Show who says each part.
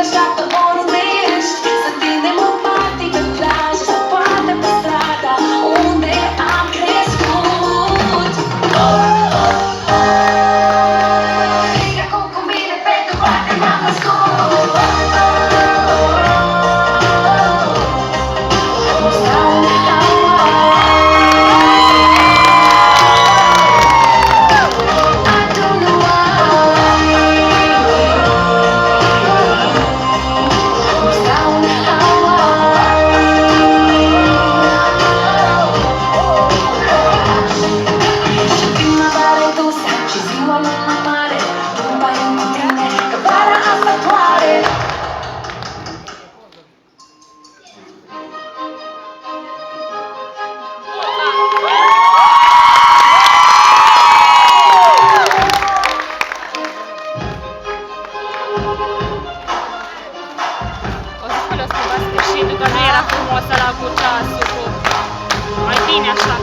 Speaker 1: așteaptă oriunde ești. Să tindem o party pe plajă sau poate pe strada unde am crescut. Strigă cu mine pentru poate m-am născut.
Speaker 2: Mai bine așa.